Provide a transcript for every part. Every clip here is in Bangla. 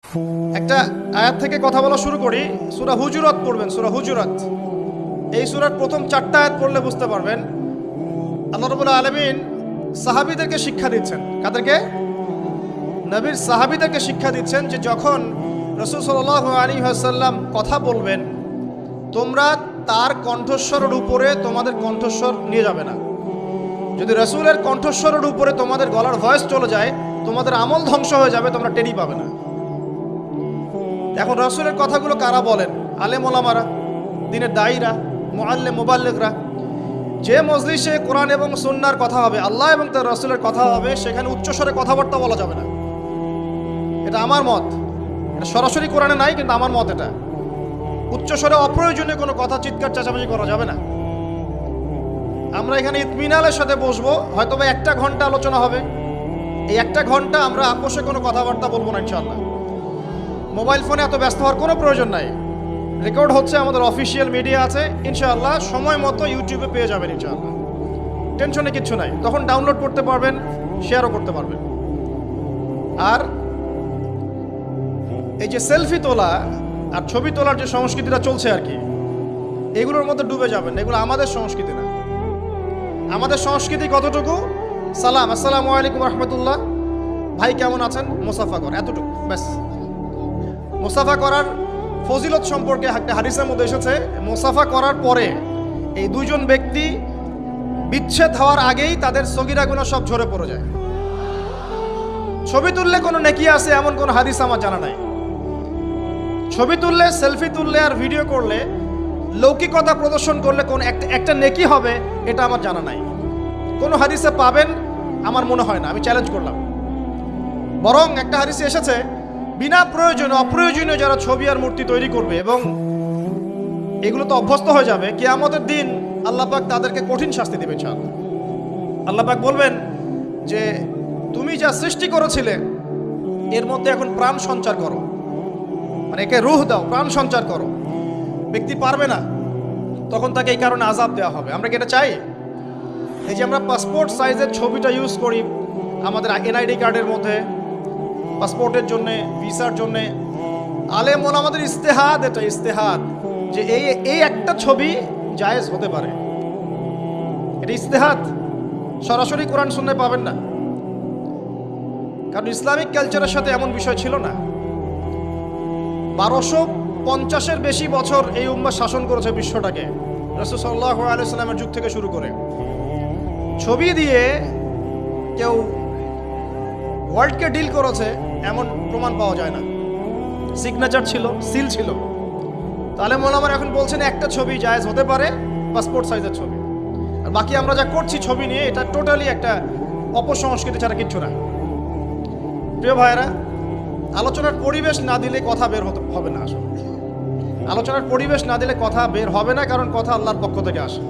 একটা আয়াত থেকে কথা বলা শুরু করি। সূরা হুজুরাত পড়বেন, সূরা হুজুরাত। এই সূরার প্রথম 4টা আয়াত পড়লে বুঝতে পারবেন আল্লাহ রাব্বুল আলামিন সাহাবীদেরকে শিক্ষা দিচ্ছেন। কাদেরকে? নবীর সাহাবীদেরকে শিক্ষা দিচ্ছেন যে যখন রাসূল সাল্লাল্লাহু আলাইহি ওয়াসাল্লাম কথা বলবেন, তোমরা তার কণ্ঠস্বরের উপরে তোমাদের কণ্ঠস্বর নিয়ে যাবে না। যদি রাসূলের কণ্ঠস্বরের উপরে তোমাদের গলার ভয়েস চলে যায়, তোমাদের আমল ধ্বংস হয়ে যাবে, তোমরা টেরই পাবে না। এখন রাসূলের কথাগুলো কারা বলেন? আলেম ওলামারা, দ্বীনের দায়ীরা, মুআল্লিম মুবাল্লিগরা। যে মজলিসে কোরআন এবং সুন্নাহর কথা হবে, আল্লাহ এবং তার রাসূলের কথা হবে, সেখানে উচ্চস্বরে কথাবার্তা বলা যাবে না। এটা আমার মত। এটা সরাসরি কোরআনে নাই, কিন্তু আমার মত এটা। উচ্চস্বরে অপ্রয়োজনীয় কোনো কথা চিৎকার চেঁচামেচি করা যাবে না। আমরা এখানে ইতমিনালের সাথে বসবো, হয়তো বা 1 ঘন্টা আলোচনা হবে। এই 1 ঘন্টা আমরা আপোষে কোনো কথাবার্তা বলবো না ইনশাআল্লাহ। মোবাইল ফোনে এত ব্যস্ত হওয়ার কোনো প্রয়োজন নাই। রেকর্ড হচ্ছে, আমাদের অফিসিয়াল মিডিয়া আছে ইনশাআল্লাহ, সময় মতো ইউটিউবে পেয়ে যাবেন ইনশাআল্লাহ। টেনশনে কিচ্ছু নাই, তখন ডাউনলোড করতে পারবেন, শেয়ারও করতে পারবেন। আর এই যে সেলফি তোলা আর ছবি তোলার যে সংস্কৃতিটা চলছে আর কি, এগুলোর মধ্যে ডুবে যাবেন। এগুলো আমাদের সংস্কৃতি না। আমাদের সংস্কৃতি কতটুকু? সালাম, আসসালামু আলাইকুম রহমতুল্লাহ, ভাই কেমন আছেন, মুসাফা কর, এতটুকু ব্যাস। মুসাফা করার ফজিলত সম্পর্কে একটা হাদিসের মধ্যে এসেছে, মুসাফা করার পরে এই দুইজন ব্যক্তি বিচ্ছেদ হওয়ার আগেই তাদের সগীরা গুনাহ সব ঝরে পড়ে যায়। ছবি তুললে কোনো নেকি আছে এমন কোনো হাদিস আমার জানা নাই। ছবি তুললে, সেলফি তুললে আর ভিডিও করলে, লৌকিকতা প্রদর্শন করলে কোন একটা নেকি হবে, এটা আমার জানা নাই। কোনো হাদিসে পাবেন আমার মনে হয় না, আমি চ্যালেঞ্জ করলাম। বরং একটা হাদিসে এসেছে, বিনা প্রয়োজনে অপ্রয়োজনীয় যারা ছবি আর মূর্তি তৈরি করবে এবং এগুলো তো অভ্যস্ত হয়ে যাবে, কিয়ামতের দিন আল্লাহ পাক তাদেরকে কঠিন শাস্তি দেবেন ইনশাআল্লাহ। আল্লাহ পাক বলবেন যে তুমি যা সৃষ্টি করেছিলে এর মধ্যে এখন প্রাণ সঞ্চার করো, মানে একে রূহ দাও, প্রাণ সঞ্চার করো। ব্যক্তি পারবে না, তখন তাকে এই কারণে আযাব দেওয়া হবে। আমরা কি এটা চাই? এই যে আমরা পাসপোর্ট সাইজের ছবিটা ইউজ করি আমাদের এনআইডি কার্ডের মধ্যে, পাসপোর্টের জন্যে, ভিসার জন্যে, আলেম ওলামাদের ইস্তেহাদ, এটা ইস্তেহাদ যে এই একটা ছবি জায়েজ হতে পারে। এটা ইস্তেহাদ, সরাসরি কোরআন সুন্নাহয় পাবেন না। কারণ ইসলামিক কালচারের সাথে এমন বিষয় ছিল না। 1250-এর বেশি বছর এই উম্মাহ শাসন করেছে বিশ্বটাকে, রাসূল সাল্লাল্লাহু আলাইহি ওয়াসাল্লামের যুগ থেকে শুরু করে। ছবি দিয়ে কেউ ওয়ার্ল্ডকে ডিল করেছে এমন প্রমাণ পাওয়া যায় না। সিগনেচার ছিল, সিল ছিল। তাহলে মোলামার এখন বলছেন একটা ছবি জায়েজ হতে পারে, পাসপোর্ট সাইজের ছবি। আর বাকি আমরা যা করছি ছবি নিয়ে, এটা টোটালি একটা অপসংস্কৃতি ছাড়া কিচ্ছু না। প্রিয় ভাইয়েরা, আলোচনার পরিবেশ না দিলে কথা বের হবে না। আসলে আলোচনার পরিবেশ না দিলে কথা বের হবে না, কারণ কথা আল্লাহর পক্ষ থেকে আসে।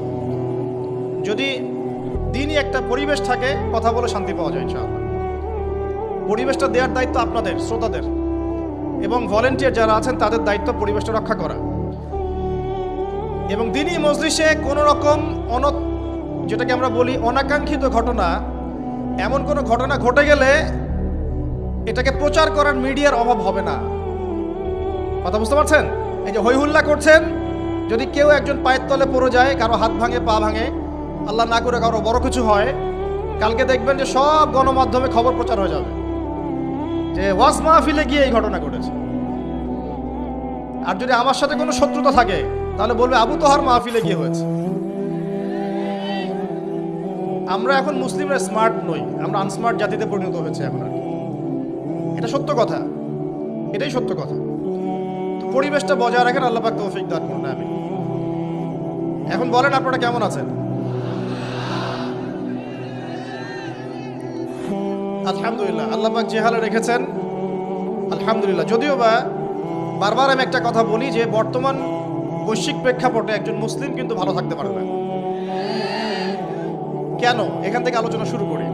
যদি দিনই একটা পরিবেশ থাকে, কথা বলে শান্তি পাওয়া যায় ইনশাআল্লাহ। পরিবেশটা দেওয়ার দায়িত্ব আপনাদের, শ্রোতাদের, এবং ভলেন্টিয়ার যারা আছেন তাদের দায়িত্ব পরিবেশটা রক্ষা করা। এবং দিনই মজলিসে কোনো রকম যেটাকে আমরা বলি অনাকাঙ্ক্ষিত ঘটনা, এমন কোনো ঘটনা ঘটে গেলে এটাকে প্রচার করার মিডিয়ার অভাব হবে না। কথা বুঝতে পারছেন? এই যে হইহুল্লা করছেন, যদি কেউ একজন পায়ের তলে পড়ে যায়, কারো হাত ভাঙে, পা ভাঙে, আল্লাহ না করে কারো বড় কিছু হয়, কালকে দেখবেন যে সব গণমাধ্যমে খবর প্রচার হয়ে যাবে যে ওয়াজ মাহফিলে গিয়ে এই ঘটনা ঘটেছে। আর যদি আমার সাথে কোনো শত্রুতা থাকে, তাহলে বলবে আবু তোহার মাহফিলে গিয়ে হয়েছে। আমরা এখন মুসলিমরা স্মার্ট নই, আমরা আনস্মার্ট জাতিতে পরিণত হয়েছে এখন। আর এটা সত্য কথা, এটাই সত্য কথা। তো পরিবেশটা বজায় রাখেন, আল্লাহ পাক তৌফিক দান করুন, আমিন। এখন বলেন আপনারা কেমন আছেন? আলহামদুলিল্লাহ, আল্লাহ পাক যে হালে রেখেছেন আলহামদুলিল্লাহ। যদিও বা বারবার আমি একটা কথা বলি যে বর্তমান বৈশ্বিক প্রেক্ষাপটে একজন মুসলিম কিন্তু ভালো থাকতে পারে না। কেন? এখান থেকে আলোচনা শুরু করি।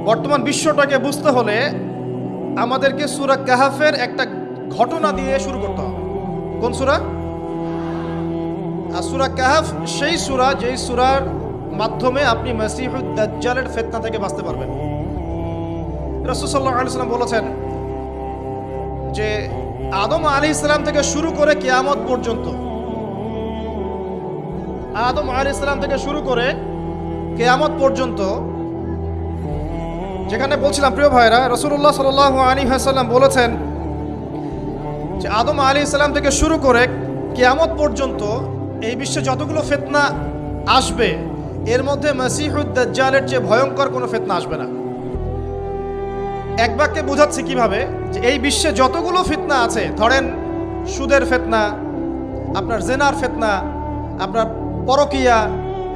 বর্তমান বিশ্বটাকে বুঝতে হলে আমাদেরকে সূরা কাহাফের একটা ঘটনা দিয়ে শুরু করতে হবে। কোন সূরা? আর সূরা কাহাফ সেই সূরা যেই সূরার মাধ্যমে আপনি মাসিহুদ দাজ্জালের ফিতনা থেকে বাঁচতে পারবেন। রাসূল সাল্লাল্লাহু আলাইহি ওয়াসাল্লাম বলেছেন যে আদম আলাইহিস সালাম থেকে শুরু করে কিয়ামত পর্যন্ত, আদম আলাইহিস সালাম থেকে শুরু করে কিয়ামত পর্যন্ত, যেখানে বলছিলাম প্রিয় ভাইরা, রাসূলুল্লাহ সাল্লাল্লাহু আলাইহি ওয়াসাল্লাম বলেছেন যে আদম আলাইহিস সালাম থেকে শুরু করে কিয়ামত পর্যন্ত এই বিশ্বে যতগুলো ফিতনা আসবে, এর মধ্যে মাসিহুদ দাজ্জালের চেয়ে ভয়ঙ্কর কোনো ফিতনা আসবে না। এক বাক্যে বোঝাচ্ছি কিভাবে, যে এই বিশ্বে যতগুলো ফিতনা আছে, ধরেন সুদের ফিতনা, আপনার জেনার ফিতনা, আপনার পরকিয়া,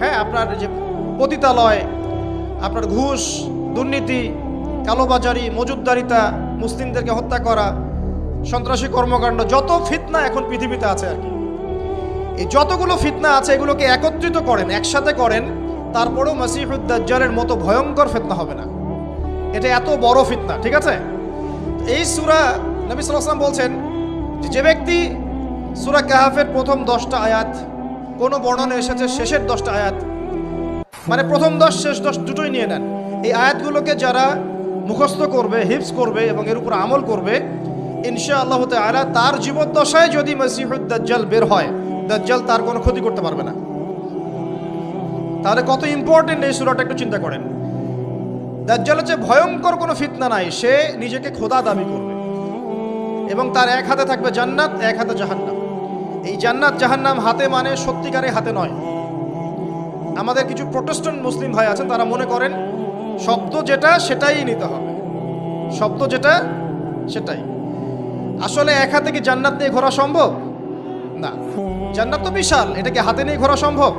হ্যাঁ, আপনার যে পতিতালয়, আপনার ঘুষ, দুর্নীতি, কালোবাজারি, মজুদদারিতা, মুসলিমদেরকে হত্যা করা, সন্ত্রাসী কর্মকাণ্ড, যত ফিতনা এখন পৃথিবীতে আছে আর কি, এই যতগুলো ফিতনা আছে এগুলোকে একত্রিত করেন, একসাথে করেন, তারপরেও মাসিহুদ দাজ্জালের মতো ভয়ঙ্কর ফিতনা হবে না। এটা এত বড় ফিতনা, ঠিক আছে? এই সূরা নবী সাল্লাল্লাহু আলাইহি ওয়াসাল্লাম বলছেন যে ব্যক্তি সূরা কাহাফের প্রথম 10টা আয়াত, কোন বর্ণনা এসেছে শেষের 10টা আয়াত, মানে প্রথম 10 শেষ 10 দুটোই নিয়ে নেন, এই আয়াতগুলোকে যারা মুখস্থ করবে, হিফজ করবে এবং এর উপর আমল করবে, ইনশাআল্লাহ তাআলা তার জীবদ্দশায় যদি মাসিহুদ দাজ্জাল বের হয়, দাজ্জাল তার কোনো ক্ষতি করতে পারবে না। তাহলে কত ইম্পর্টেন্ট এই সূরাটা একটু চিন্তা করেন। দাজ্জালের যে ভয়ঙ্কর কোনো ফিতনা নাই, সে নিজেকে খোদা দাবি করবে এবং তার এক হাতে থাকবে জান্নাত, এক হাতে জাহান্নাম। এই জান্নাত জাহান্নাম হাতে মানে সত্যিকারের হাতে নয়। আমাদের কিছু প্রোটেস্ট্যান্ট মুসলিম ভাই আছেন, তারা মনে করেন শব্দ যেটা সেটাই নিতে হবে, শব্দ যেটা সেটাই। আসলে এক হাতে কি জান্নাত নিয়ে ঘোরা সম্ভব? না। জান্নাত তো বিশাল, এটাকে হাতে নিয়ে ঘোরা সম্ভব?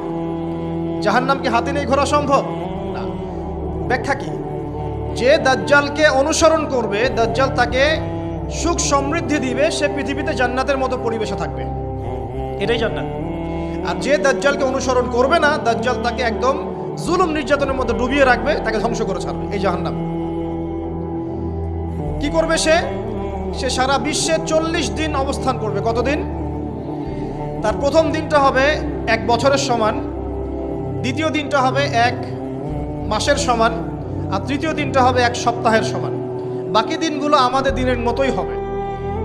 জাহান্নাম কি হাতে নিয়ে ঘোরা সম্ভব? না। ব্যাখ্যা কি? যে দাজ্জালকে অনুসরণ করবে, দাজ্জাল তাকে সুখ সমৃদ্ধি দিবে, সে পৃথিবীতে জান্নাতের মতো পরিবেশে থাকবে, এটাই জান্নাত। আর যে দাজ্জালকে অনুসরণ করবে না, দাজ্জাল তাকে একদম জুলুম নির্যাতনের মধ্যে ডুবিয়ে রাখবে, তাকে ধ্বংস করে ছাড়বে, এই জাহান্নাম। কি করবে সে? সে সারা বিশ্বে 40 দিন অবস্থান করবে। কতদিন? তার প্রথম দিনটা হবে 1 বছরের সমান, দ্বিতীয় দিনটা হবে 1 মাসের সমান, আর তৃতীয় দিনটা হবে 1 সপ্তাহের সমান। বাকি দিনগুলো আমাদের দিনের মতোই হবে।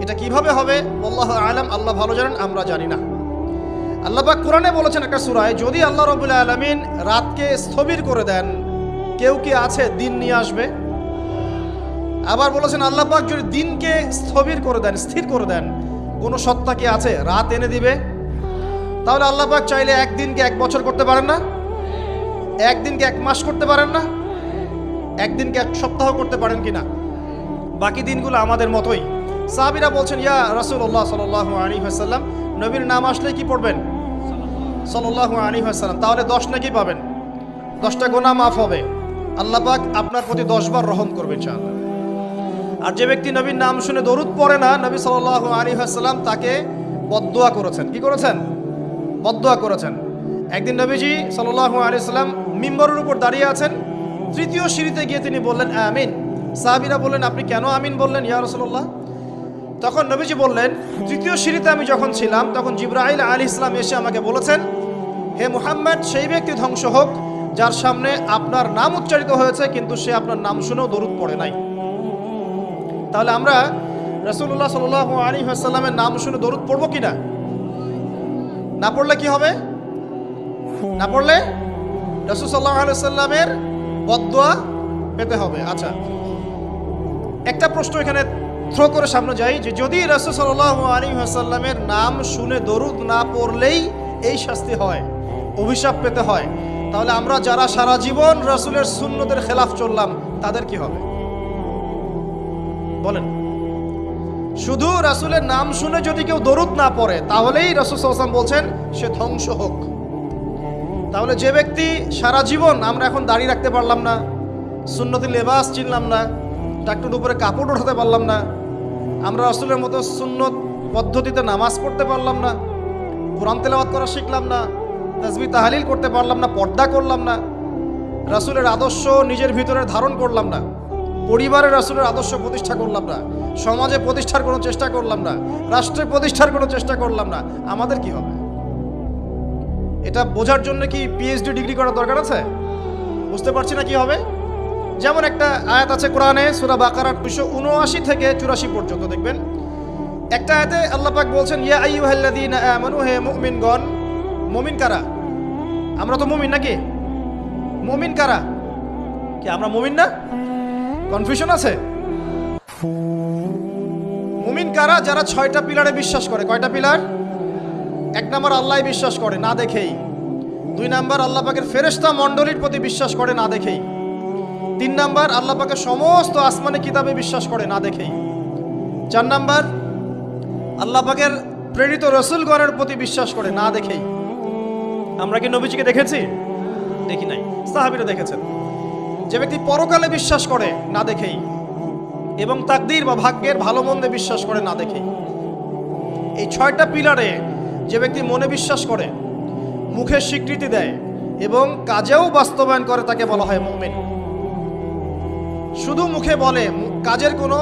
এটা কিভাবে হবে আল্লাহু আ'লাম, আল্লাহ ভালো জানেন, আমরা জানি না। আল্লাহ পাক কোরআনে বলেছেন একটা সূরায়, যদি আল্লাহ রাব্বুল আলামিন রাতকে স্থবির করে দেন, কেউ কি আছে দিন নিয়ে আসবে? আবার বলেছেন আল্লাহ পাক যদি দিনকে স্থবির করে দেন, স্থির করে দেন, কোনো সত্তা কি আছে রাত এনে দিবে? তাহলে আল্লাহ পাক চাইলে একদিনকে 1 বছর করতে পারেন না? একদিনকে 1 মাস করতে পারেন না? একদিনকে 1 সপ্তাহ করতে পারেন কিনা? বাকি দিনগুলো আমাদের মতোই। সাহাবীরা বলছেন, ইয়া রাসূলুল্লাহ সাল্লাল্লাহু আলাইহি ওয়াসাল্লাম, নবীর নাম আসলে কি পড়বেন? সাল্লাল্লাহু আলাইহি ওয়াসাল্লাম। তাহলে 10 নাকি পাবেন, 10টা গুনাহ মাফ হবে, আল্লাহ পাক আপনার প্রতি 10 বার রহম করবেন ইনশাআল্লাহ। আর যে ব্যক্তি নবীর নাম শুনে দরুদ পড়ে না, নবী সাল্লাল্লাহু আলাইহি ওয়াসাল্লাম তাকে বদদুয়া করেছেন। কি করেছেন? বদদুয়া করেছেন। একদিন নবীজি সাল্লাল্লাহু আলাইহি ওয়াসাল্লাম মিম্বরের উপর দাঁড়িয়ে আছেন, তৃতীয় সিঁড়িতে গিয়ে তিনি বললেন আমিন। সাহাবীরা বললেন, আপনি কেন আমিন বললেন ইয়া রাসূলুল্লাহ? তখন নবীজি বললেন, তৃতীয় সিঁড়িতে আমি যখন ছিলাম, তখন জিবরাইল আলাইহিস সালাম এসে আমাকে বলেছেন, হে মুহাম্মদ, সেই ব্যক্তি ধ্বংস হোক যার সামনে আপনার নাম উচ্চারিত হয়েছে, কিন্তু সে আপনার নাম শুনেও দরুদ পড়ে নাই। তাহলে আমরা রাসূলুল্লাহ সাল্লাল্লাহু আলাইহি ওয়াসাল্লামের নাম শুনে দরুদ পড়বো কিনা? না পড়লে কি হবে? না পড়লে রাসূল সাল্লাল্লাহু আলাইহি ওয়াসাল্লামের বদদুয়া পেতে হবে। আচ্ছা, একটা প্রশ্ন এখানে থ্রো করে সামনে যাই, যে যদি রাসূল সাল্লাল্লাহু আলাইহি ওয়াসাল্লামের নাম শুনে দরুদ না পড়লেই এই শাস্তি হয়, অভিশাপ পেতে হয়, তাহলে আমরা যারা সারা জীবন রাসূলের সুন্নতের খেলাফ চললাম, তাদের কি হবে বলেন? শুধু রাসূলের নাম শুনে যদি কেউ দরুদ না পড়ে, তাহলেই রাসূল সাল্লাল্লাহু আলাইহি ওয়াসাল্লাম বলছেন সে ধ্বংস হোক। তাহলে যে ব্যক্তি সারা জীবন, আমরা এখন দাড়ি রাখতে পারলাম না, সুন্নতি লেবাস চিনলাম না, টাকটুর উপরে কাপড় ওঠাতে পারলাম না, আমরা রাসূলের মতো সুন্নত পদ্ধতিতে নামাজ পড়তে পারলাম না, কোরআন তেলাওয়াত করা শিখলাম না, তাসবিহ তাহলিল করতে পারলাম না, পর্দা করলাম না, রাসূলের আদর্শ নিজের ভিতরে ধারণ করলাম না, পরিবারে রাসূলের আদর্শ প্রতিষ্ঠা করলাম না, সমাজে প্রতিষ্ঠার কোনো চেষ্টা করলাম না, রাষ্ট্রে প্রতিষ্ঠার কোনো চেষ্টা করলাম না, আমাদের কি হবে? এটা বোঝার জন্য কি পিএইচডি ডিগ্রি করার দরকার আছে? বুঝতে পারছি না কি হবে। যেমন একটা আয়াত আছে কোরআনে, সূরা বাকারার 279 থেকে 84 পর্যন্ত, দেখবেন একটা আয়াতে আল্লাহ পাক বলছেন ইয়া আইয়ুহাল্লাযীনা আমানু, হে মুমিনগণ। মুমিন কারা? আমরা তো মুমিন নাকি? মুমিন কারা? কি আমরা মুমিন না? কনফিউশন আছে? মুমিন কারা? যারা 6টা পিলারে বিশ্বাস করে। কয়টা পিলার? 1 নাম্বার আল্লাহই বিশ্বাস করে না দেখেই। 2 নাম্বার আল্লাহ পাকের ফেরেশতা মণ্ডলীর প্রতি বিশ্বাস করে না দেখেই। 3 নাম্বার আল্লাহ পাকের সমস্ত আসমানি কিতাবে বিশ্বাস করে না দেখেই। 4 নাম্বার আল্লাহ পাকের প্রেরিত রাসূলগণের প্রতি বিশ্বাস করে না দেখেই। আমরা কি নবীজিকে দেখেছি? দেখি নাই। সাহাবীরা দেখেছেন। যে ব্যক্তি পরকালে বিশ্বাস করে না দেখেই এবং তাকদীর বা ভাগ্যের ভালো মন্দে বিশ্বাস করে না দেখেই। এই 6টা পিলারে যে ব্যক্তি মনে বিশ্বাস করে, মুখে স্বীকৃতি দেয় এবং কাজেও বাস্তবায়ন করে তাকে বলা হয় মুমিন। শুধু মুখে বলে, কাজের কোনো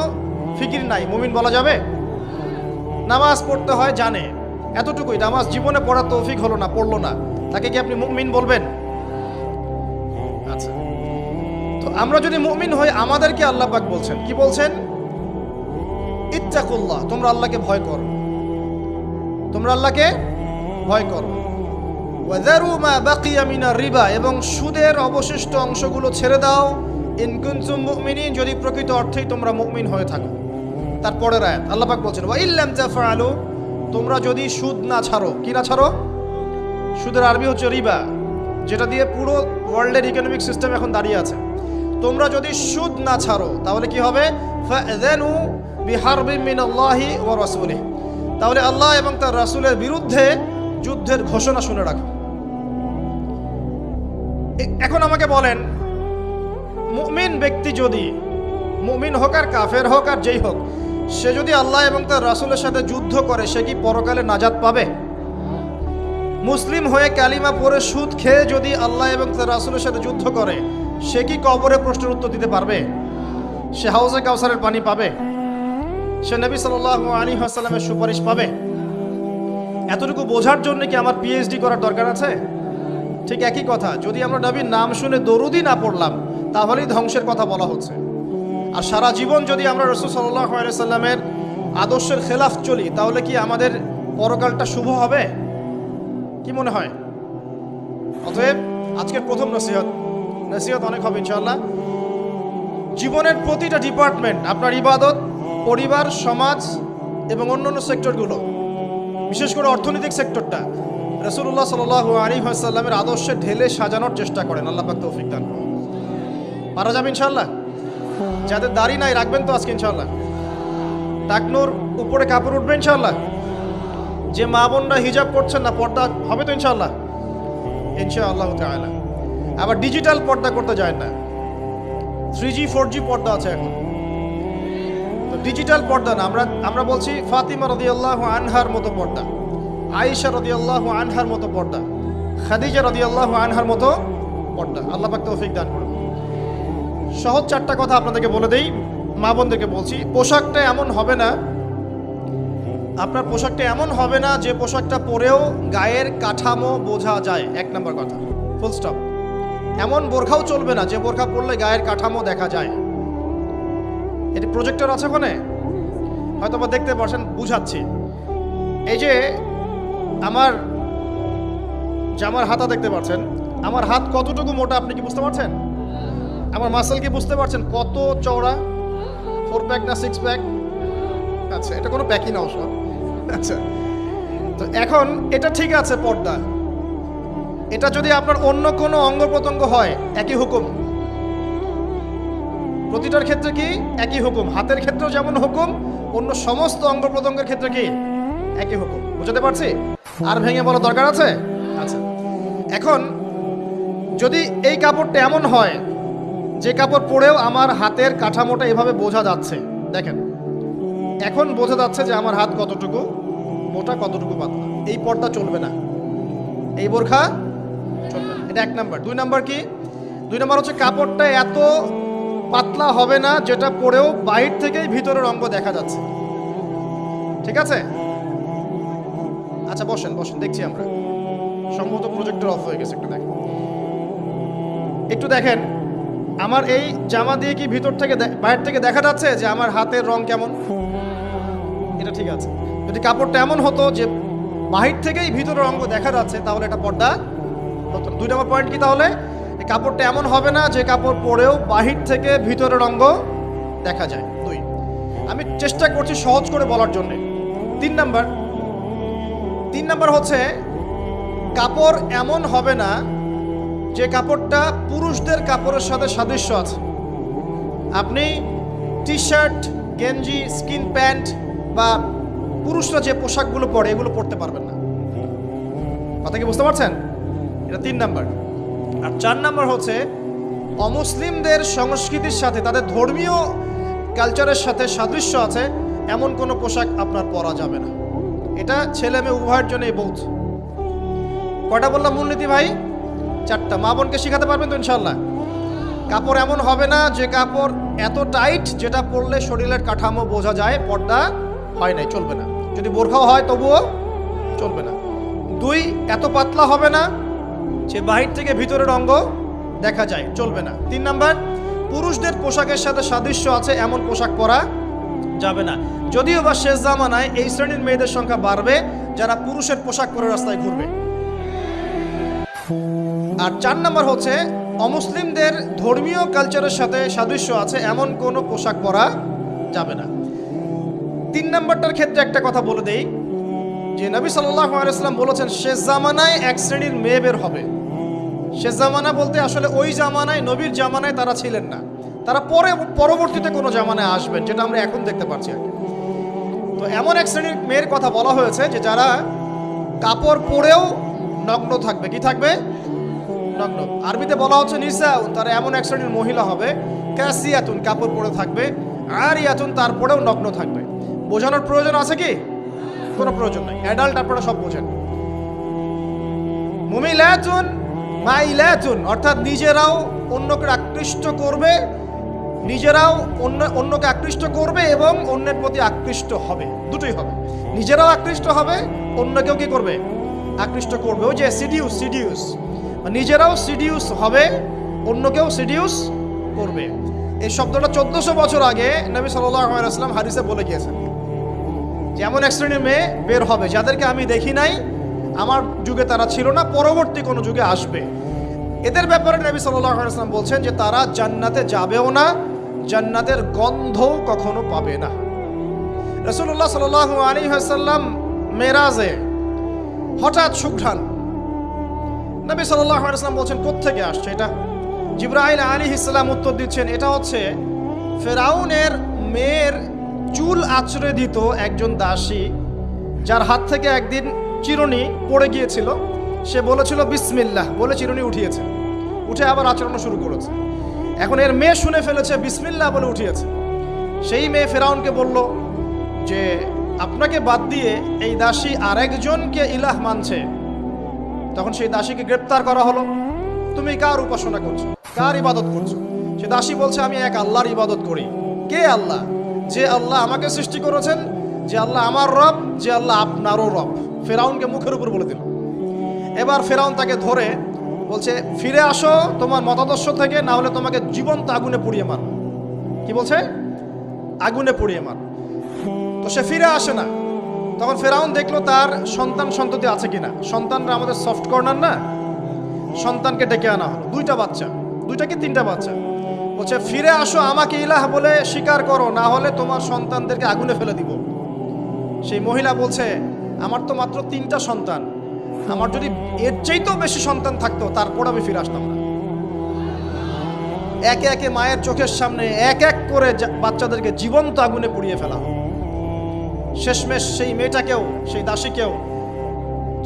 ফিকির নাই, মুমিন বলা যাবে? নামাজ পড়তে হয় জানে, এতটুকুই। নামাজ জীবনে পড়ার তৌফিক হলো না, পড়লো না, তাকে কি আপনি মুমিন বলবেন? আচ্ছা, তো আমরা যদি মুমিন হই, আমাদেরকে আল্লাহ পাক বলছেন, কি বলছেন? ইত্তাকুল্লাহ, তোমরা আল্লাহকে ভয় করো, তোমরা আল্লাহকে ভয় করো। ওয়াযারু মা বাকিয়া মিনার রিবা, এবং সুদের অবশিষ্ট অংশগুলো ছেড়ে দাও। ইন কুনতুম মুমিনিন, যদি প্রকৃত অর্থেই তোমরা মুমিন হয়ে থাকো। তারপরের আয়াত আল্লাহ পাক বলছেন ওয়া ইল্লাম তাফআলু, তোমরা যদি সুদ না ছাড়ো। কি না ছাড়ো? সুদের আরবি হচ্ছে রিবা, যেটা দিয়ে পুরো ওয়ার্ল্ডের ইকোনমিক সিস্টেম এখন দাঁড়িয়ে আছে। তোমরা যদি সুদ না ছাড়ো তাহলে কি হবে? ফাযানু বিহারবিন মিনাল্লাহি ওয়া রাসূলিহি, তাহলে আল্লাহ এবং তার রাসূলের বিরুদ্ধে যুদ্ধের ঘোষণা শুনে রাখো। এখন আমাকে বলেন, মুমিন ব্যক্তি যদি, মুমিন হোক আর কাফের হোক আর যেই হোক, সে যদি আল্লাহ এবং তার রাসূলের সাথে যুদ্ধ করে, সে কি পরকালে নাজাত পাবে? মুসলিম হয়ে কালিমা পড়ে সুদ খেয়ে যদি আল্লাহ এবং তার রাসূলের সাথে যুদ্ধ করে, সে কি কবরে প্রশ্নের উত্তর দিতে পারবে? সে হাউজে কাউসারের পানি পাবে? সে নবী সাল্লাল্লাহু আলাইহি ওয়াসাল্লামের সুপারিশ পাবে? এতটুকু বোঝার জন্য কি আমার পিএইচডি করার দরকার আছে? ঠিক একই কথা, যদি আমরা নবীর নাম শুনে দরুদই না পড়লাম, তাহলেই ধ্বংসের কথা বলা হচ্ছে। আর সারা জীবন যদি আমরা রাসূল সাল্লাল্লাহু আলাইহি ওয়াসাল্লামের আদর্শের খেলাফ চলি, তাহলে কি আমাদের পরকালটা শুভ হবে? কি মনে হয়? অতএব আজকের প্রথম নসিহত অনেক হবে ইনশাআল্লাহ। জীবনের প্রতিটা ডিপার্টমেন্ট, আপনার ইবাদত, পরিবার, সমাজ এবং অন্যান্য সেক্টরগুলো, বিশেষ করে অর্থনৈতিক সেক্টরটা রাসূলুল্লাহ সাল্লাল্লাহু আলাইহি ওয়াসাল্লামের আদর্শে ঢেলে সাজানোর চেষ্টা করেন। আল্লাহ পাক তৌফিক দান করুন। পারা যাবে ইনশাআল্লাহ? যাদের দাড়ি নাই রাখবেন তো আজকে ইনশাআল্লাহ। টাকনোর উপরে কাপড় উঠবে ইনশাআল্লাহ। যে মা বোনরা হিজাব করছেন না, পর্দা হবে তো ইনশাআল্লাহ? ইনশাআল্লাহ তাআলা। আবার ডিজিটাল পর্দা করতে যায় না, 3G 4G পর্দা আছে এখন। তো ডিজিটাল পর্দা না, আমরা বলছি ফাতিমা রাদিয়াল্লাহু আনহার মতো পর্দা, আয়েশা রাদিয়াল্লাহু আনহার মতো পর্দা, খাদিজা রাদিয়াল্লাহু আনহার মতো পর্দা। আল্লাহ পাক তৌফিক দান করুন। সহজ 4টা কথা আপনাদেরকে বলে দেই, মা বোনদেরকে বলছি। পোশাকটা এমন হবে না, আপনার পোশাকটা এমন হবে না যে পোশাকটা পরেও গায়ের কাঠামো বোঝা যায়। 1 নম্বর কথা, ফুল স্টপ। এমন বোরখাও চলবে না যে বোরখা পরলে গায়ের কাঠামো দেখা যায়। এটি প্রজেক্টর আছে ওখানে, হয়তো বা দেখতে পাচ্ছেন, বুঝাচ্ছি। এই যে আমার জামার হাতা দেখতে পাচ্ছেন, আমার হাত কতটুকু মোটা আপনি কি বুঝতে পারছেন? আমার মাসেল কি বুঝতে পারছেন কত চওড়া? 4 প্যাক না 6 প্যাক? আচ্ছা, এটা কোনো প্যাকই না সব। আচ্ছা, তো এখন এটা ঠিক আছে পর্দা। এটা যদি আপনার অন্য কোনো অঙ্গ প্রত্যঙ্গ হয়, একই হুকুম। প্রতিটার ক্ষেত্রে কি একই হুকুম? হাতের ক্ষেত্রেও যেমন হুকুম, অন্য সমস্ত অঙ্গ প্রত্যঙ্গের ক্ষেত্রে কি একই হুকুম? বুঝতে পারছি? আর ভেঙে বলা দরকার আছে? আচ্ছা, এখন যদি এই কাপড়টা এমন হয় যে কাপড় পরেও আমার হাতের কাঠামোটা এভাবে বোঝা যাচ্ছে, দেখেন এখন বোঝা যাচ্ছে যে আমার হাত কতটুকু মোটা, কতটুকু পাতলা, এই পর্দা চলবে না, এই বোরখা চলবে না। এটা 1 নাম্বার। 2 নাম্বার কি? 2 নাম্বার হচ্ছে কাপড়টা এত পাতলা হবে না যেটা পরেও বাইরে থেকেই ভিতরের অঙ্গ দেখা যাচ্ছে। ঠিক আছে? আচ্ছা, বসেন বসেন, দেখছি আমরা। সম্ভবত প্রজেক্টর অফ হয়ে গেছে, একটু দেখেন। আমার এই জামা দিয়ে কি ভিতর থেকে বাইরে থেকে দেখা যাচ্ছে যে আমার হাতের রং কেমন? এটা ঠিক আছে। যদি কাপড়টা এমন হতো যে বাহির থেকেই ভিতরের অঙ্গ দেখা যাচ্ছে, তাহলে এটা পর্দা হতো না। 2 নম্বর পয়েন্ট কি তাহলে? এই কাপড়টা এমন হবে না যে কাপড় পরেও বাহির থেকে ভিতরের অঙ্গ দেখা যায়। 2, আমি চেষ্টা করছি সহজ করে বলার জন্য। 3 নাম্বার হচ্ছে কাপড় এমন হবে না যে কাপড়টা পুরুষদের কাপড়ের সাথে সাদৃশ্য আছে। আপনি টি শার্ট, গেঞ্জি, স্কিন প্যান্ট বা পুরুষরা যে পোশাকগুলো পরে এগুলো পরতে পারবেন না। কথা কি বুঝতে পারছেন? এটা 3 নাম্বার। আর 4 নাম্বার হচ্ছে অমুসলিমদের সংস্কৃতির সাথে, তাদের ধর্মীয় কালচারের সাথে সাদৃশ্য আছে এমন কোনো পোশাক আপনার পরা যাবে না। এটা ছেলে মেয়ে উভয়ের জন্যই বৌদ্ধ। কয়টা বললাম মূলনীতি ভাই? 4টা। মা বোনকে শেখাতে পারবেন তো ইনশাল্লাহ? কাপড় এমন হবে না যে কাপড় এত টাইট যেটা পরলে শরীরের কাঠামো বোঝা যায়, পর্দা হয় নাই, চলবে না। যদি বোরখাও হয় তবুও চলবে না। 2, এত পাতলা হবে না যে বাহির থেকে ভিতরের অঙ্গ দেখা যায়, চলবে না। 3 নাম্বার, পুরুষদের পোশাকের সাথে সাদৃশ্য আছে এমন পোশাক পরা যাবে না। যদিও বা শেষ জামানায় এই শ্রেণীর মেয়েদের সংখ্যা বাড়বে যারা পুরুষের পোশাক পরে রাস্তায় ঘুরবে। আর 4 নাম্বার হচ্ছে অমুসলিমদের ধর্মীয় কালচারের সাথে সাদৃশ্য আছে এমন কোনো পোশাক পরা যাবে না। 3 নাম্বারটার ক্ষেত্রে একটা কথা বলে দেই যে নবী সাল্লাল্লাহু আলাইহি ওয়াসাল্লাম বলেছেন শেষ জামানায় এক শ্রেণীর মেয়ে বের হবে। শেষ জামানা বলতে আসলে ওই জামানায়, নবীর জামানায় তারা ছিলেন না, তারা পরবর্তীতে কোনো জামানায় আসবেন, যেটা আমরা এখন দেখতে পাচ্ছি আর কি। তো এমন এক শ্রেণীর মেয়ের কথা বলা হয়েছে যে যারা কাপড় পরেও নগ্ন থাকবে। কি থাকবে? নগ্ন। আরবিতে বলা হচ্ছে নিসাউন, তারা এমন এক শ্রেণীর মহিলা হবে কাসিয়াতুন, কাপড় পরে থাকবে, আরিয়াতুন, তারপরেও নগ্ন থাকবে। বোঝানোর প্রয়োজন আছে কি? কোনো প্রয়োজন নাই, অ্যাডাল্ট আপনারা সব বোঝেন। মুমিলাতুন মাইলাতুন, অর্থাৎ নিজেরাও অন্যকে আকৃষ্ট করবে, নিজেরাও অন্যকে আকৃষ্ট করবে এবং অন্যের প্রতি আকৃষ্ট হবে, দুটোই হবে। নিজেরাও আকৃষ্ট হবে, অন্যকেও কি করবে? আকৃষ্ট করবে। ওই যে সিডিউস, নিজেরাও সিডিউস হবে, অন্যকেও সিডিউস করবে। এই শব্দটা 1400 বছর আগে নবী সাল্লাল্লাহু আলাইহি ওয়াসাল্লাম হাদিসে বলে গিয়েছেন যে এমন এক শ্রেণীর মেয়ে বের হবে যাদেরকে আমি দেখি নাই, আমার যুগে তারা ছিল না, পরবর্তী কোনো যুগে আসবে। এদের ব্যাপারে নবী সাল্লাল্লাহু আলাইহি ওয়াসাল্লাম বলছেন যে তারা জান্নাতে যাবেও না, জান্নাতের গন্ধও কখনো পাবে না। রাসূলুল্লাহ সাল্লাল্লাহু আলাইহি ওয়াসাল্লাম মেরাজে হঠাৎ সুঘ্রাণ, নবী সাল্লাল্লাহু আলাইহি ওয়াসাল্লাম বলছেন কোত্থেকে আসছে এটা? জিবরাইল আলাইহিস সালাম উত্তর দিচ্ছেন এটা হচ্ছে ফেরাউনের মেয়ের চুল আঁচড়ে দিত একজন দাসী, যার হাত থেকে একদিন চিরুনি পড়ে গিয়েছিল। সে বলেছিল বিসমিল্লাহ বলে চিরুনি উঠিয়েছে, উঠে আবার আচরণ শুরু করেছে। এখন এর মেয়ে শুনে ফেলেছে বিসমিল্লাহ বলে উঠিয়েছে। সেই মেয়ে ফেরাউনকে বলল যে আপনাকে বাদ দিয়ে এই দাসী আরেকজনকে ইলাহ মানছে। তখন সেই দাসীকে গ্রেপ্তার করা হলো। তুমি কার উপাসনা করছো, কার ইবাদত করছো? সে দাসী বলছে আমি এক আল্লাহর ইবাদত করি। কে আল্লাহ? যে আল্লাহ আমাকে সৃষ্টি করেছেন, যে আল্লাহ আমার রব, যে আল্লাহ আপনারও রব। ফেরাউনকে মুখের উপর বলে দিল। এবার ফেরাউন তাকে ধরে বলছে ফিরে আসো তোমার মতাদর্শ থেকে, না হলে তোমাকে জীবন্ত আগুনে পুড়িয়ে মার। কি বলছে? আগুনে পুড়িয়ে মার। তো সে ফিরে আসে না। তখন ফেরাউন দেখলো তার সন্ততি আছে কিনা। সন্তানরা আমাদের সফট কর্নার না, সন্তানকে ডেকে আনা হলো। 2টা বাচ্চা, 2টা কি 3টা বাচ্চা। বলছে ফিরে আসো, আমাকে ইলাহ বলে স্বীকার করো, না হলে তোমার সন্তানদেরকে আগুনে ফেলে দিব। সেই মহিলা বলছে আমার তো মাত্র 3টা সন্তান, আমার যদি এর চাইতেও বেশি সন্তান থাকতো তারপর আমি ফিরে আসতাম না। একে একে মায়ের চোখের সামনে এক এক করে বাচ্চাদেরকে জীবন্ত আগুনে পুড়িয়ে ফেলা। শেষমেশ সেই মেয়েটাকেও, সেই দাসীকেও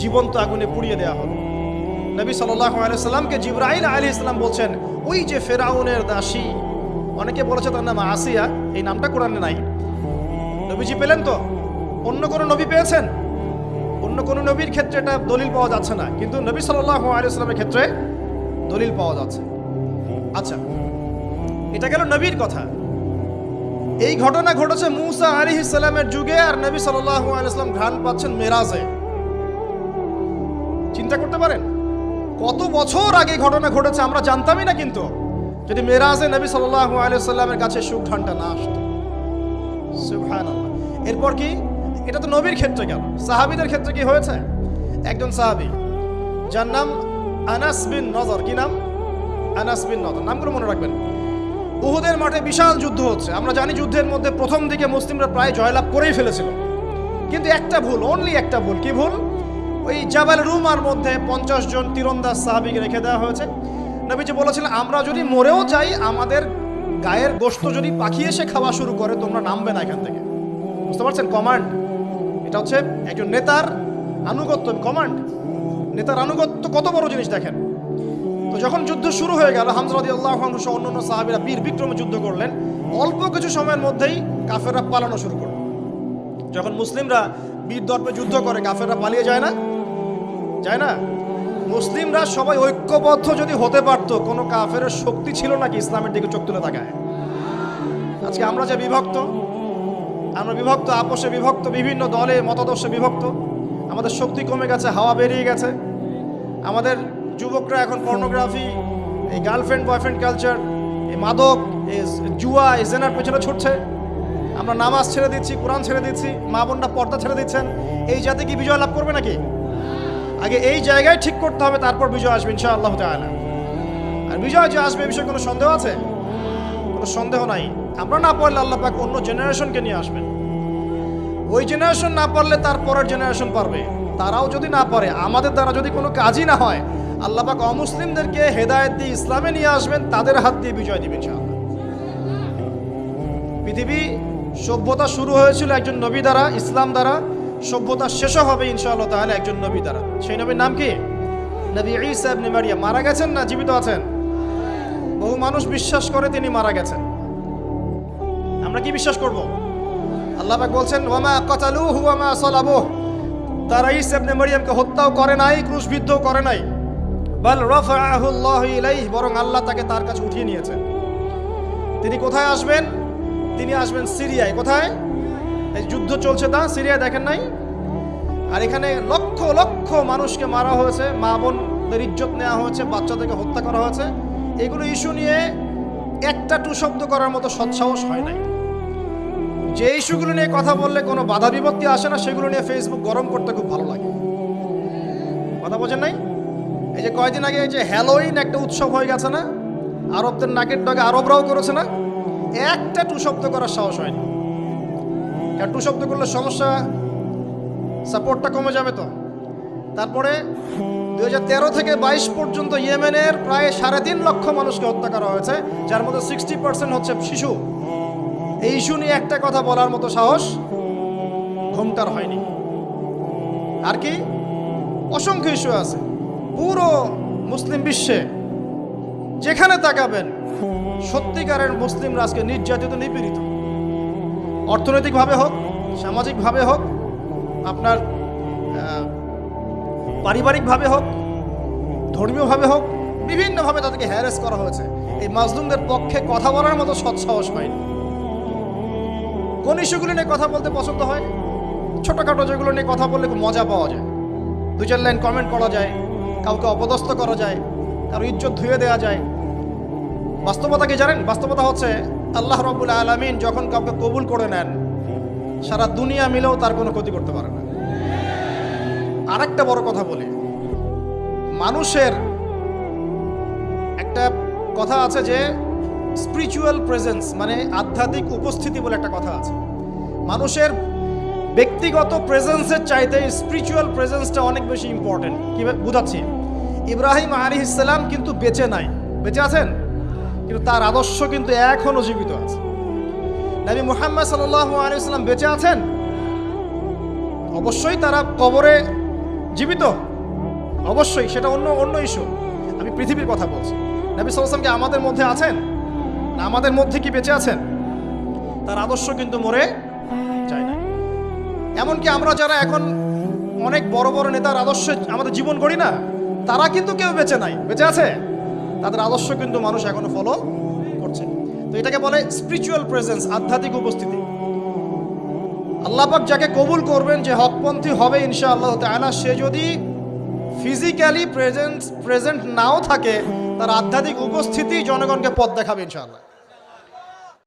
জীবন্ত আগুনে পুড়িয়ে দেওয়া হলো। নবী সাল্লাল্লাহু আলাইহি ওয়াসাল্লামকে জিবরাইল আলাইহিস সালাম বলছেন ওই যে ফেরাউনের দাসী, অনেকে বলেছে তার নাম আসিয়া, এই নামটা কোরআনে নাই। নবীজি পেলেন তো? অন্য কোনো নবী পেয়েছেন? অন্য কোনো নবীর ক্ষেত্রে এটা দলিল পাওয়া যাচ্ছে না, কিন্তু নবী সাল্লাল্লাহু আলাইহি ওয়াসাল্লামের ক্ষেত্রে দলিল পাওয়া যাচ্ছে। আচ্ছা, এটা গেল নবীর কথা। এই ঘটনা ঘটেছে মূসা আলাইহিস সালামের যুগে, আর নবী সাল্লাল্লাহু আলাইহি ওয়াসাল্লাম ঘ্রাণ পাচ্ছেন মেরাজে। চিন্তা করতে পারেন কত বছর আগে ঘটনা ঘটেছে, আমরা জানতামই না। কিন্তু যদি মেরাজে নবী সাল্লাল্লাহু আলাইহি ওয়াসাল্লামের কাছে সুঘ্রাণটা না আসতো। সুবহানাল্লাহ। এরপর কি এটা তো নবীর ক্ষেত্রে গেল, সাহাবীদের ক্ষেত্রে কি হয়েছে? একজন সাহাবী যার নাম আনাস বিন নজর, কি নাম? আনাস বিন নজর, নামগুলো মনে রাখবেন। উহুদের মাঠে বিশাল যুদ্ধ হচ্ছে, আমরা জানি যুদ্ধের মধ্যে প্রথম দিকে মুসলিমরা প্রায় জয়লাভ করেই ফেলেছিল, কিন্তু একটা ভুল, অনলি একটা ভুল। কি ভুল? ওই জাবাল রুমার মধ্যে 50 জন তীরন্দাজ সাহাবীকে রেখে দেওয়া হয়েছে। নবীজি বলেছিলেন, আমরা যদি মরেও যাই, আমাদের গায়ের গোশত যদি পাখি এসে খাওয়া শুরু করে, তোমরা নামবে না এখান থেকে। বুঝতে পারছেন? কমান্ড। এটা হচ্ছে একজন নেতার আনুগত্য। কমান্ড, নেতার আনুগত্য কত বড় জিনিস দেখেন। তো যখন যুদ্ধ শুরু হয়ে গেল, হামজা রাদিয়াল্লাহু আনহু সহ অন্যান্য সাহাবীরা বীর বিক্রমে যুদ্ধ করলেন। অল্প কিছু সময়ের মধ্যেই কাফেররা পালানো শুরু করল। যখন মুসলিমরা বীর দর্পে যুদ্ধ করে, কাফেররা পালিয়ে যায় না? যায় না? মুসলিমরা সবাই ঐক্যবদ্ধ যদি হতে পারত, কোনো কাফেরের শক্তি ছিল নাকি ইসলামের দিকে চোখ তুলে তাকায়? আজকে আমরা যে বিভক্ত, আমরা বিভক্ত, আপোষে বিভক্ত, বিভিন্ন দলে মতাদর্শে বিভক্ত, আমাদের শক্তি কমে গেছে, হাওয়া বেরিয়ে গেছে। আমাদের যুবকরা এখন পর্নোগ্রাফি, এই গার্লফ্রেন্ড বয়ফ্রেন্ড কালচার, এই মাদক, এই জুয়া, এই জেনার পেছনে ছুটছে। আমরা নামাজ ছেড়ে দিচ্ছি, কোরআন ছেড়ে দিচ্ছি, মা বোনরা পর্দা ছেড়ে দিচ্ছেন। এই জাতি কি বিজয় লাভ করবে নাকি? আগে এই জায়গায় ঠিক করতে হবে, তারপর বিজয় আসবে ইনশাআল্লাহ তাআলা। আর বিজয় যে আসবে, এই বিষয়ে কোনো সন্দেহ আছে? কোনো সন্দেহ নাই। আমরা না পারলে আল্লাহ পাক অন্য জেনারেশনকে নিয়ে আসবেন। ওই জেনারেশন না পারলে তার পরের জেনারেশন পারবে। তারাও যদি না পারে, আমাদের দ্বারা যদি কোনো কাজই না হয়, আল্লাহ পাক অমুসলিমদেরকে হেদায়েত দিয়ে ইসলামে নিয়ে আসবেন, তাদের হাত দিয়ে বিজয় দিবেন ইনশাআল্লাহ। পৃথিবী সভ্যতা শুরু হয়েছিল একজন নবী দ্বারা, ইসলাম দ্বারা। সভ্যতা শেষও হবে ইনশাআল্লাহ তাআলা একজন নবী দ্বারা। সেই নবীর নাম কি? নবী ঈসা ইবনে মারইয়াম। মারা গেছেন না জীবিত আছেন? বহু মানুষ বিশ্বাস করে তিনি মারা গেছেন। আমরা কি বিশ্বাস করব? আল্লাহ পাক বলছেন, ওয়ামা কাতালুহু ওয়ামা সালাবুহু। তারা ঈসা ইবনে মারইয়ামকে হত্যাও করে নাই, ক্রুশবিদ্ধও করে নাই। বাল রাফাআহু আল্লাহু ইলাইহি, বরং আল্লাহ তাকে তার কাছে উঠিয়ে নিয়েছেন। তিনি কোথায় আসবেন? তিনি আসবেন সিরিয়ায়। কোথায়? এই যুদ্ধ চলছে তা সিরিয়ায়, দেখেন নাই? আর এখানে লক্ষ লক্ষ মানুষকে মারা হয়েছে, মা বোনদের ইজ্জত নেওয়া হয়েছে, বাচ্চাদেরকে হত্যা করা হয়েছে। এগুলো ইস্যু নিয়ে একটা টু শব্দ করার মতো সৎসাহস হয় নাই। যে ইস্যুগুলো নিয়ে কথা বললে কোনো বাধা বিপত্তি আসে না, সেগুলো নিয়ে ফেসবুক গরম করতে খুব ভালো লাগে। কথা বোঝেন নাই? এই যে কয়দিন আগে এই যে হ্যালোইন একটা উৎসব হয়ে গেছে না, আরবদের নাকের ডগে আরবরাও করেছে না, একটা টু শব্দ করার সাহস হয়নি। কারণ টু শব্দ করলে সমস্যা, সাপোর্টটা কমে যাবে। তো তারপরে 2013 থেকে 22 পর্যন্ত ইয়েমেনের প্রায় 3.5 লক্ষ মানুষকে হত্যা করা হয়েছে, যার মধ্যে 60% হচ্ছে শিশু। এই ইস্যু নিয়ে একটা কথা বলার মতো সাহস ঘুমটার হয়নি। আর কি অসংখ্য ইস্যু আছে পুরো মুসলিম বিশ্বে, যেখানে তাকাবেন সত্যিকারের মুসলিমরা আজকে নির্যাতিত, নিপীড়িত। অর্থনৈতিকভাবে হোক, সামাজিকভাবে হোক, আপনার পারিবারিকভাবে হোক, ধর্মীয়ভাবে হোক, বিভিন্নভাবে তাদেরকে হ্যারাস করা হয়েছে। এই মাজলুমদের পক্ষে কথা বলার মতো সৎসাহস হয়নি। কোন ইস্যুগুলো নিয়ে কথা বলতে পছন্দ হয়? ছোটোখাটো যেগুলো নিয়ে কথা বললে খুব মজা পাওয়া যায়, 2-4 লাইন কমেন্ট করা যায়, কাউকে অপদস্থ করা যায়, কারো ইজ্জত ধুয়ে দেওয়া যায়। বাস্তবতা কি জানেন? বাস্তবতা হচ্ছে আল্লাহ রাব্বুল আলামিন যখন কাউকে কবুল করে নেন, সারা দুনিয়া মিলেও তার কোনো ক্ষতি করতে পারে না। আরেকটা বড় কথা বলি, মানুষের একটা কথা আছে যে স্পিরিচুয়াল প্রেজেন্স, মানে আধ্যাত্মিক উপস্থিতি বলে একটা কথা আছে। মানুষের ব্যক্তিগত প্রেজেন্সের চাইতে স্পিরিচুয়াল প্রেজেন্সটা অনেক বেশি ইম্পর্টেন্ট। কি বুঝাচ্ছি? ইব্রাহিম আলাইহিস সালাম কিন্তু বেঁচে নাই, বেঁচে আছেন, কিন্তু তার আদর্শ কিন্তু এখনো জীবিত আছে। নবী মুহাম্মদ সাল্লাল্লাহু আলাইহি ওয়াসাল্লাম বেঁচে আছেন, অবশ্যই তারা কবরে জীবিত, অবশ্যই, সেটা অন্য ইস্যু। আমি পৃথিবীর কথা বলছি। নবী সাল্লাল্লাহু আলাইহি ওয়াসাল্লাম কি আমাদের মধ্যে আছেন? না আমাদের মধ্যে কি বেঁচে আছেন? তার আদর্শ কিন্তু মরে যায় না। এমনকি আমরা যারা এখন অনেক বড় বড় নেতার আদর্শে আমাদের জীবন গড়ি না, তারা কিন্তু কেউ বেঁচে নাই, বেঁচে আছে। তাদের আদর্শ কিন্তু মানুষ এখনো ফলো করছে। তো এটাকে বলে স্পিরিচুয়াল প্রেজেন্স, আধ্যাত্মিক উপস্থিতি। আল্লাহ পাক যাকে কবুল করবেন, যে হকপন্থী হবে ইনশাআল্লাহ তাআলা, সে যদি ফিজিক্যালি প্রেজেন্ট নাও থাকে, তার আধ্যাত্মিক উপস্থিতি জনগণকে পথ দেখাবে ইনশাআল্লাহ।